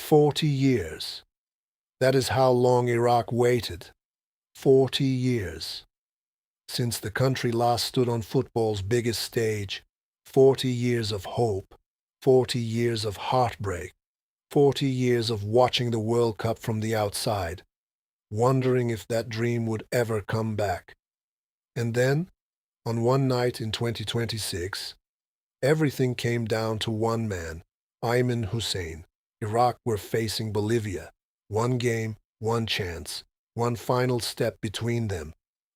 40 years. That is how long Iraq waited. 40 years. Since the country last stood on football's biggest stage, 40 years of hope, 40 years of heartbreak, 40 years of watching the World Cup from the outside, wondering if that dream would ever come back. And then, on one night in 2026, everything came down to one man, Aymen Hussein. Iraq were facing Bolivia. One game, one chance, one final step between them.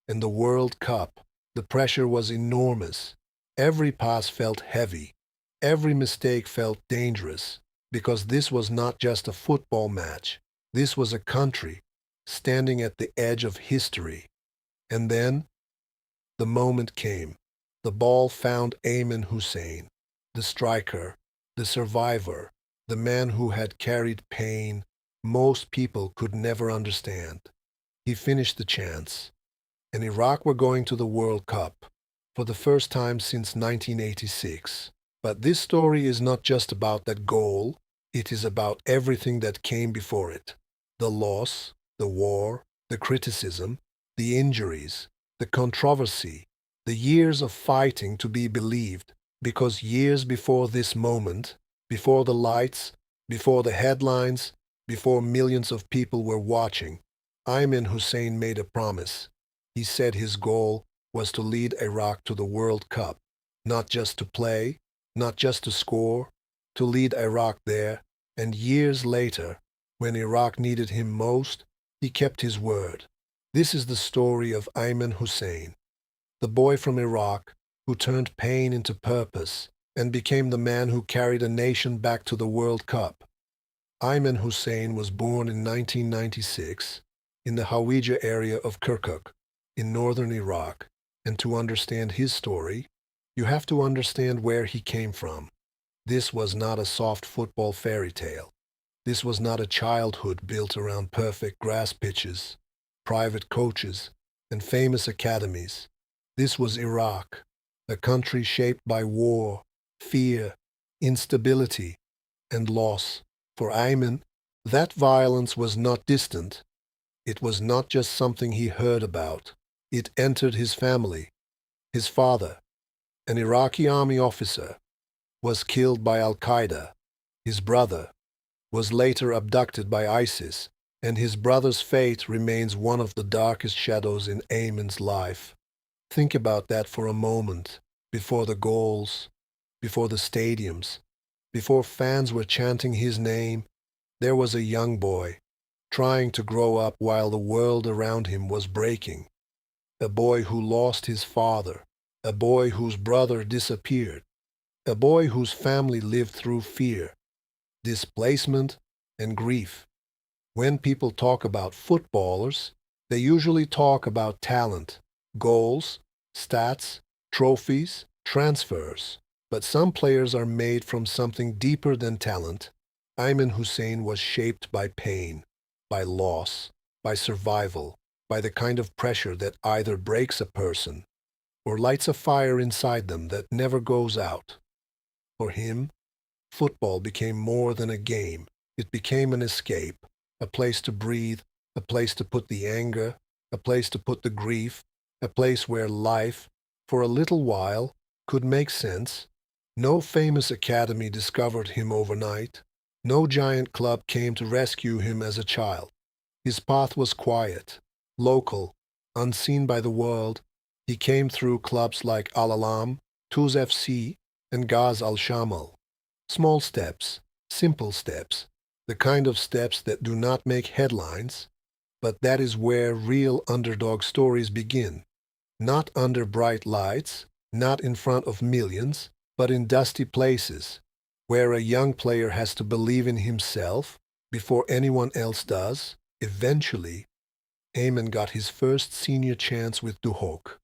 In the World Cup, the pressure was enormous. Every pass felt heavy. Every mistake felt dangerous, because this was not just a football match. This was a country standing at the edge of history. And then, the moment came. The ball found Aymen Hussein, the striker, the survivor, the man who had carried pain most people could never understand. He finished the chance, and Iraq were going to the World Cup for the first time since 1986. But this story is not just about that goal, it is about everything that came before it. The loss, the war, the criticism, the injuries, the controversy, the years of fighting to be believed, because years before this moment, before the lights, before the headlines, before millions of people were watching, Aymen Hussein made a promise. He said his goal was to lead Iraq to the World Cup, not just to play, not just to score, to lead Iraq there, and years later, when Iraq needed him most, he kept his word. This is the story of Aymen Hussein, the boy from Iraq who turned pain into purpose and became the man who carried a nation back to the World Cup. Aymen Hussein was born in 1996 in the Hawija area of Kirkuk in northern Iraq, and to understand his story, you have to understand where he came from. This was not a soft football fairy tale. This was not a childhood built around perfect grass pitches, private coaches, and famous academies. This was Iraq, a country shaped by war, fear, instability, and loss. For Aymen, that violence was not distant. It was not just something he heard about. It entered his family. His father, an Iraqi army officer, was killed by Al-Qaeda. His brother was later abducted by ISIS, and his brother's fate remains one of the darkest shadows in Aymen's life. Think about that for a moment. Before the goals, before the stadiums, before fans were chanting his name, there was a young boy trying to grow up while the world around him was breaking. A boy who lost his father, a boy whose brother disappeared, a boy whose family lived through fear, displacement, and grief. When people talk about footballers, they usually talk about talent, goals, stats, trophies, transfers. But some players are made from something deeper than talent. Aymen Hussein was shaped by pain, by loss, by survival, by the kind of pressure that either breaks a person or lights a fire inside them that never goes out. For him, football became more than a game. It became an escape, a place to breathe, a place to put the anger, a place to put the grief, a place where life, for a little while, could make sense. No famous academy discovered him overnight. No giant club came to rescue him as a child. His path was quiet, local, unseen by the world. He came through clubs like Al-Alam, Tuz FC, and Gaz Al-Shamal. Small steps, simple steps, the kind of steps that do not make headlines, but that is where real underdog stories begin. Not under bright lights, not in front of millions, but in dusty places, where a young player has to believe in himself before anyone else does. Eventually, Aymen got his first senior chance with Duhok.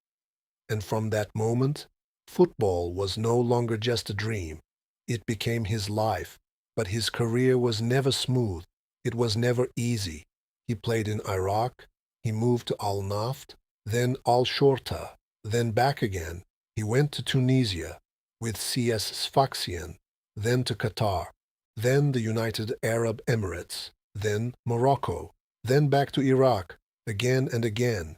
And from that moment, football was no longer just a dream. It became his life. But his career was never smooth. It was never easy. He played in Iraq. He moved to Al-Naft, then Al-Shorta, then back again. He went to Tunisia with CS Sfaxien, then to Qatar. then the United Arab Emirates, then Morocco, then back to Iraq, again and again.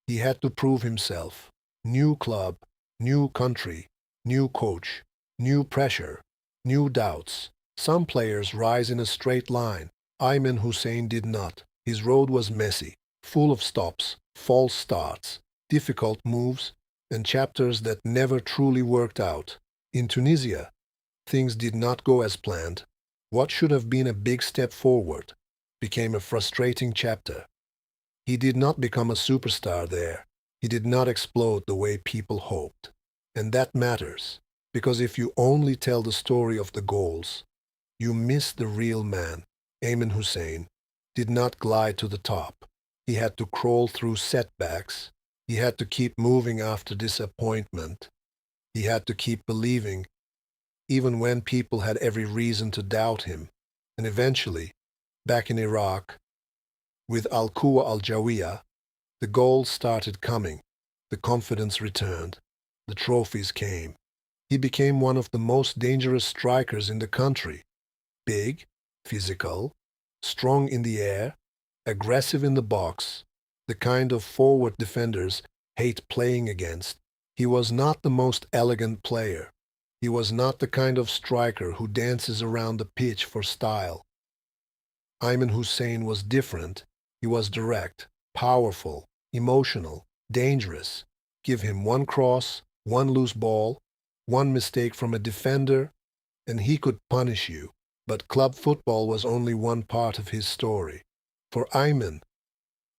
He had to prove himself. New club, new country, new coach, new pressure, new doubts. Some players rise in a straight line. Aymen Hussein did not. His road was messy, full of stops, false starts, difficult moves, and chapters that never truly worked out. In Tunisia, things did not go as planned. What should have been a big step forward became a frustrating chapter. He did not become a superstar there. He did not explode the way people hoped. And that matters, because if you only tell the story of the goals, you miss the real man. Aymen Hussein did not glide to the top. He had to crawl through setbacks. He had to keep moving after disappointment. He had to keep believing, even when people had every reason to doubt him. And eventually, back in Iraq, with Al-Quwa Al-Jawiya, the goals started coming. The confidence returned. The trophies came. He became one of the most dangerous strikers in the country. Big, physical, strong in the air, aggressive in the box, the kind of forward defenders hate playing against. He was not the most elegant player. He was not the kind of striker who dances around the pitch for style. Aymen Hussein was different. He was direct, powerful, emotional, dangerous. Give him one cross, one loose ball, one mistake from a defender, and he could punish you. But club football was only one part of his story. For Aymen,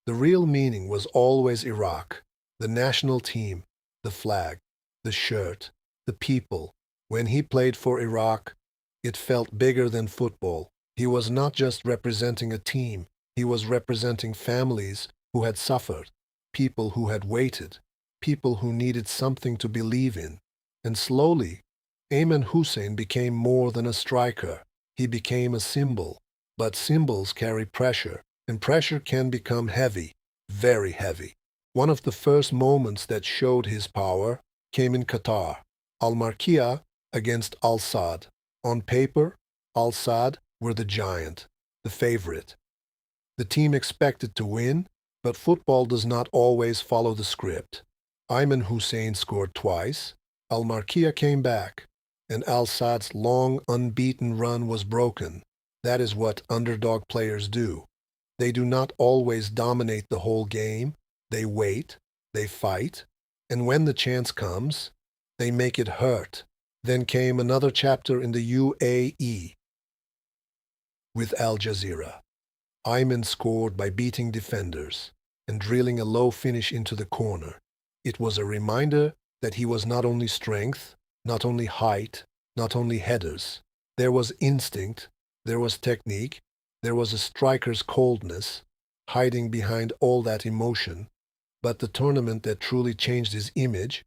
the real meaning was always Iraq, the national team, the flag, the shirt, the people. When he played for Iraq, it felt bigger than football. He was not just representing a team, he was representing families who had suffered, people who had waited, people who needed something to believe in. And slowly, Aymen Hussein became more than a striker. He became a symbol. But symbols carry pressure, and pressure can become heavy, very heavy. One of the first moments that showed his power came in Qatar. Al-Marqiya against Al-Sadd. On paper, Al-Sadd were the giant, the favorite. The team expected to win, but football does not always follow the script. Aymen Hussein scored twice, Al-Marqiya came back, and Al-Sadd's long unbeaten run was broken. That is what underdog players do. They do not always dominate the whole game. They wait, they fight, and when the chance comes, they make it hurt. Then came another chapter in the UAE with Al Jazeera. Aymen scored by beating defenders and drilling a low finish into the corner. It was a reminder that he was not only strength, not only height, not only headers. There was instinct, there was technique, there was a striker's coldness, hiding behind all that emotion. But the tournament that truly changed his image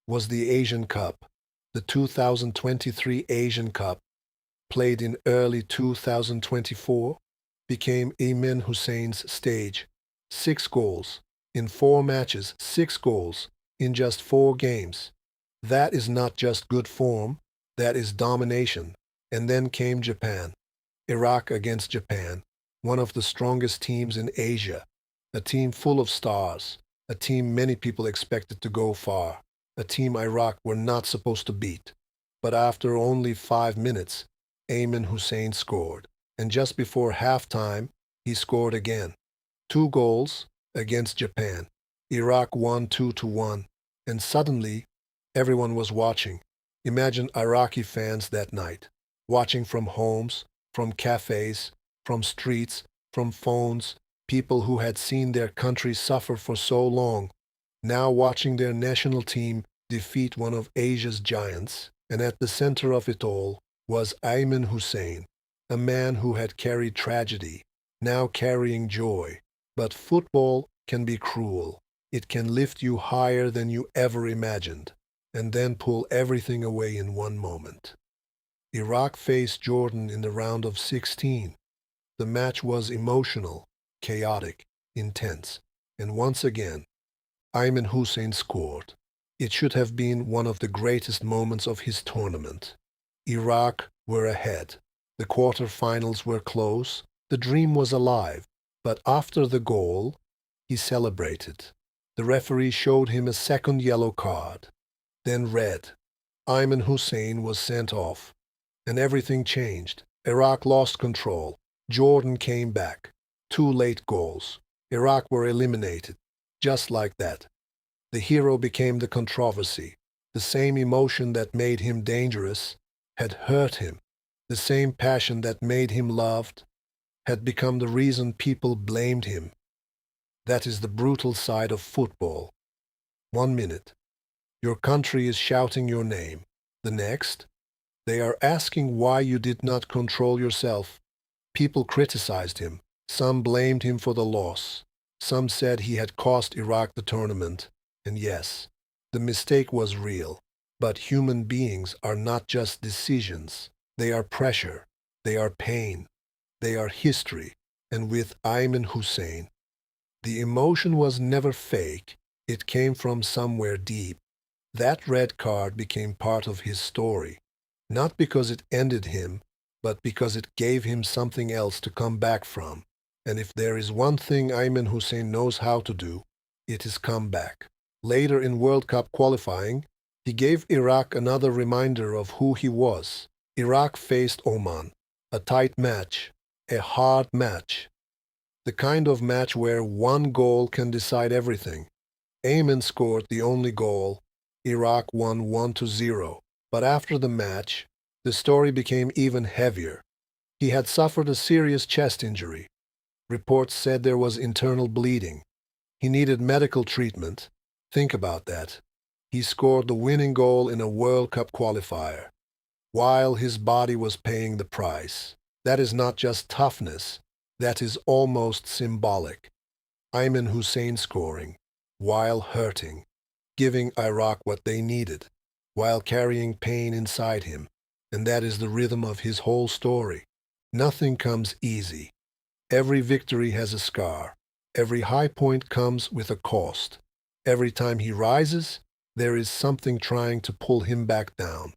was the Asian Cup, the 2023 Asian Cup, played in early 2024, became Aymen Hussein's stage. 6 goals. In 4 matches, 6 goals. In just 4 games. That is not just good form, that is domination. And then came Japan. Iraq against Japan, one of the strongest teams in Asia. A team full of stars. A team many people expected to go far. A team Iraq were not supposed to beat. But after only 5 minutes, Aymen Hussein scored. And just before halftime, he scored again. 2 goals against Japan. Iraq won 2-1. And suddenly, everyone was watching. Imagine Iraqi fans that night, watching from homes, from cafes, from streets, from phones, people who had seen their country suffer for so long, now watching their national team defeat one of Asia's giants. And at the center of it all was Aymen Hussein, a man who had carried tragedy, now carrying joy. But football can be cruel. It can lift you higher than you ever imagined, and then pull everything away in one moment. Iraq faced Jordan in the round of 16. The match was emotional, chaotic, intense, and once again, Aymen Hussein scored. It should have been one of the greatest moments of his tournament. Iraq were ahead. The quarterfinals were close. The dream was alive. But after the goal, he celebrated. The referee showed him a second yellow card, then red. Aymen Hussein was sent off, and everything changed. Iraq lost control. Jordan came back. Two late goals. Iraq were eliminated. Just like that. The hero became the controversy. The same emotion that made him dangerous had hurt him. The same passion that made him loved had become the reason people blamed him. That is the brutal side of football. 1 minute, your country is shouting your name. The next, they are asking why you did not control yourself. People criticized him. Some blamed him for the loss. Some said he had cost Iraq the tournament. And yes, the mistake was real. But human beings are not just decisions. They are pressure. They are pain. They are history. And with Aymen Hussein, the emotion was never fake. It came from somewhere deep. That red card became part of his story. Not because it ended him, but because it gave him something else to come back from. And if there is one thing Aymen Hussein knows how to do, it is come back. Later in World Cup qualifying, he gave Iraq another reminder of who he was. Iraq faced Oman, a tight match, a hard match, the kind of match where one goal can decide everything. Aymen scored the only goal. Iraq won 1-0. But after the match, the story became even heavier. He had suffered a serious chest injury. Reports said there was internal bleeding. He needed medical treatment. Think about that. He scored the winning goal in a World Cup qualifier, while his body was paying the price. That is not just toughness. That is almost symbolic. Aymen Hussein scoring, while hurting, giving Iraq what they needed, while carrying pain inside him. And that is the rhythm of his whole story. Nothing comes easy. Every victory has a scar. Every high point comes with a cost. Every time he rises, there is something trying to pull him back down.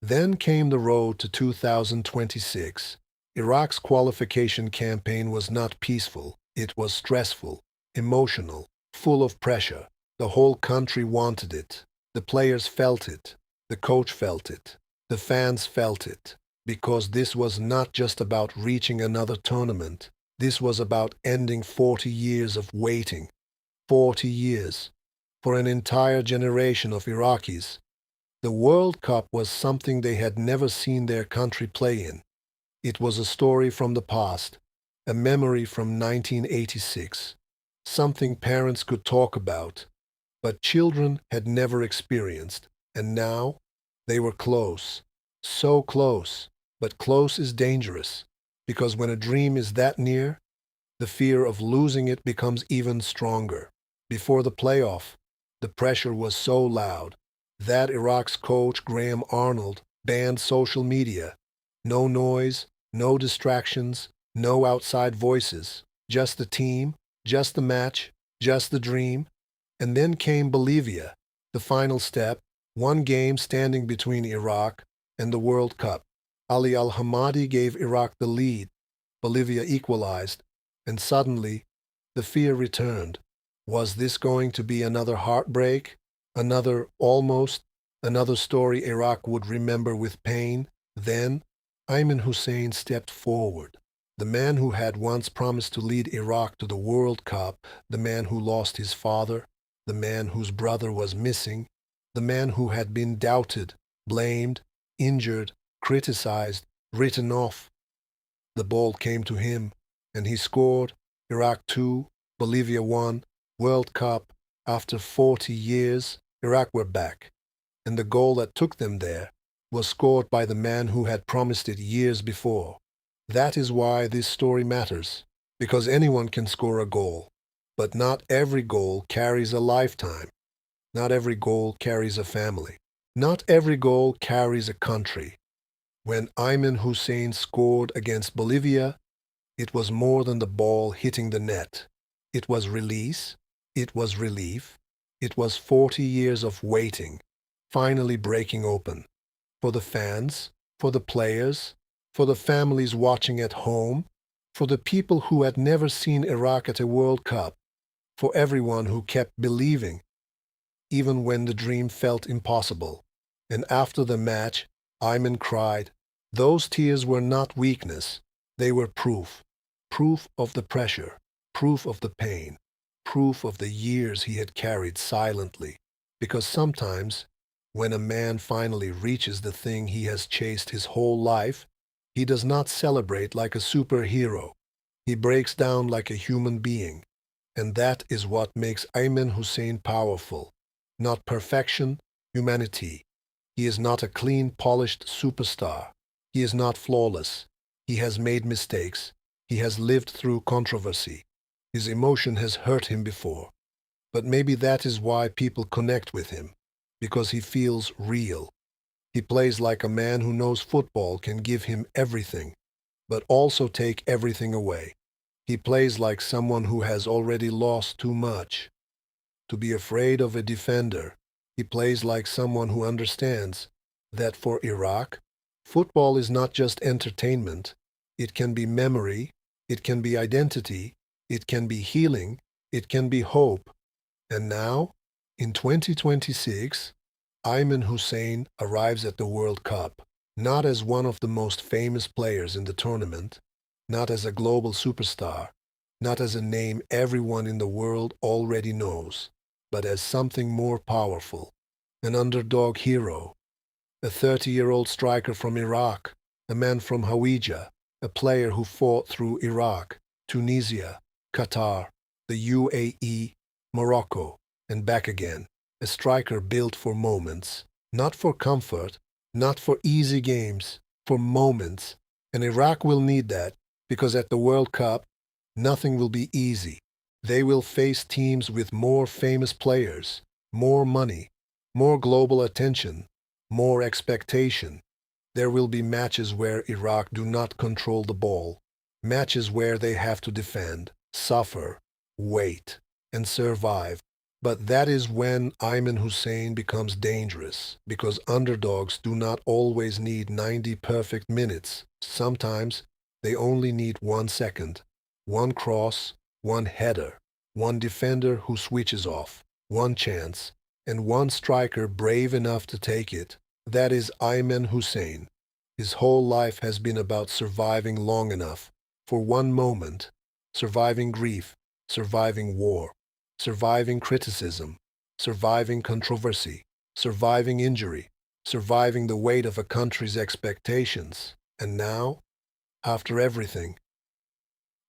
Then came the road to 2026. Iraq's qualification campaign was not peaceful. It was stressful, emotional, full of pressure. The whole country wanted it. The players felt it. The coach felt it. The fans felt it. Because this was not just about reaching another tournament. This was about ending 40 years of waiting. 40 years. For an entire generation of Iraqis. The World Cup was something they had never seen their country play in. It was a story from the past, a memory from 1986, something parents could talk about, but children had never experienced. And now, they were close, so close, but close is dangerous, because when a dream is that near, the fear of losing it becomes even stronger. Before the playoff, the pressure was so loud that Iraq's coach, Graham Arnold, banned social media. No noise, no distractions, no outside voices. Just the team, just the match, just the dream. And then came Bolivia, the final step, one game standing between Iraq and the World Cup. Ali Al-Hamadi gave Iraq the lead. Bolivia equalized, and suddenly the fear returned. Was this going to be another heartbreak? Another story Iraq would remember with pain? Then Aymen Hussein stepped forward. The man who had once promised to lead Iraq to the World Cup, the man who lost his father, the man whose brother was missing, the man who had been doubted, blamed, injured, criticized, written off. The ball came to him, and he scored. Iraq 2, Bolivia 1, World Cup. After 40 years, Iraq were back, and the goal that took them there was scored by the man who had promised it years before. That is why this story matters, because anyone can score a goal, but not every goal carries a lifetime. Not every goal carries a family. Not every goal carries a country. When Aymen Hussein scored against Bolivia, it was more than the ball hitting the net. It was release. It was relief. It was 40 years of waiting, finally breaking open. For the fans, for the players, for the families watching at home, for the people who had never seen Iraq at a World Cup, for everyone who kept believing, even when the dream felt impossible. And after the match, Aymen cried. Those tears were not weakness, they were proof. Proof of the pressure, proof of the pain, proof of the years he had carried silently. Because sometimes, when a man finally reaches the thing he has chased his whole life, he does not celebrate like a superhero. He breaks down like a human being. And that is what makes Aymen Hussein powerful. Not perfection, humanity. He is not a clean, polished superstar. He is not flawless. He has made mistakes. He has lived through controversy. His emotion has hurt him before. But maybe that is why people connect with him, because he feels real. He plays like a man who knows football can give him everything, but also take everything away. He plays like someone who has already lost too much to be afraid of a defender. He plays like someone who understands that for Iraq, football is not just entertainment. It can be memory, it can be identity, it can be healing, it can be hope. And now, in 2026, Aymen Hussein arrives at the World Cup, not as one of the most famous players in the tournament, not as a global superstar, not as a name everyone in the world already knows, but as something more powerful, an underdog hero, a 30-year-old striker from Iraq, a man from Hawija, a player who fought through Iraq, Tunisia, Qatar, the UAE, Morocco, and back again, a striker built for moments, not for comfort, not for easy games, for moments. And Iraq will need that, because at the World Cup, nothing will be easy. They will face teams with more famous players, more money, more global attention, more expectation. There will be matches where Iraq do not control the ball, matches where they have to defend, suffer, wait, and survive. But that is when Aymen Hussein becomes dangerous, because underdogs do not always need 90 perfect minutes. Sometimes they only need 1 second, one cross, one header, one defender who switches off, one chance, and one striker brave enough to take it. That is Aymen Hussein. His whole life has been about surviving long enough for one moment, surviving grief, surviving war, surviving criticism, surviving controversy, surviving injury, surviving the weight of a country's expectations. And now, after everything,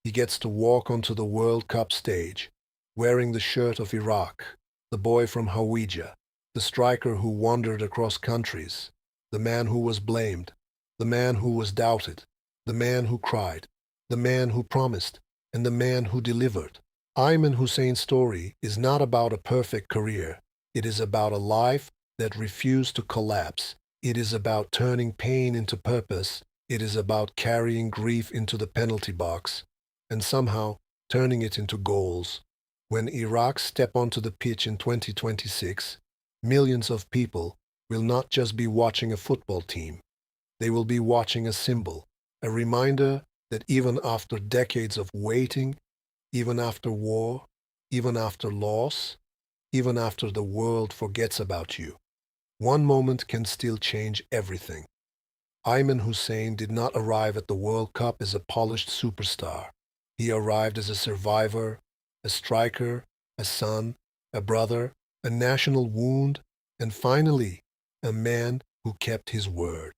he gets to walk onto the World Cup stage, wearing the shirt of Iraq, the boy from Hawija, the striker who wandered across countries, the man who was blamed, the man who was doubted, the man who cried, the man who promised, and the man who delivered. Aymen Hussein's story is not about a perfect career. It is about a life that refused to collapse. It is about turning pain into purpose. It is about carrying grief into the penalty box and somehow turning it into goals. When Iraq step onto the pitch in 2026, millions of people will not just be watching a football team. They will be watching a symbol, a reminder that even after decades of waiting, even after war, even after loss, even after the world forgets about you, one moment can still change everything. Aymen Hussein did not arrive at the World Cup as a polished superstar. He arrived as a survivor, a striker, a son, a brother, a national wound, and finally, a man who kept his word.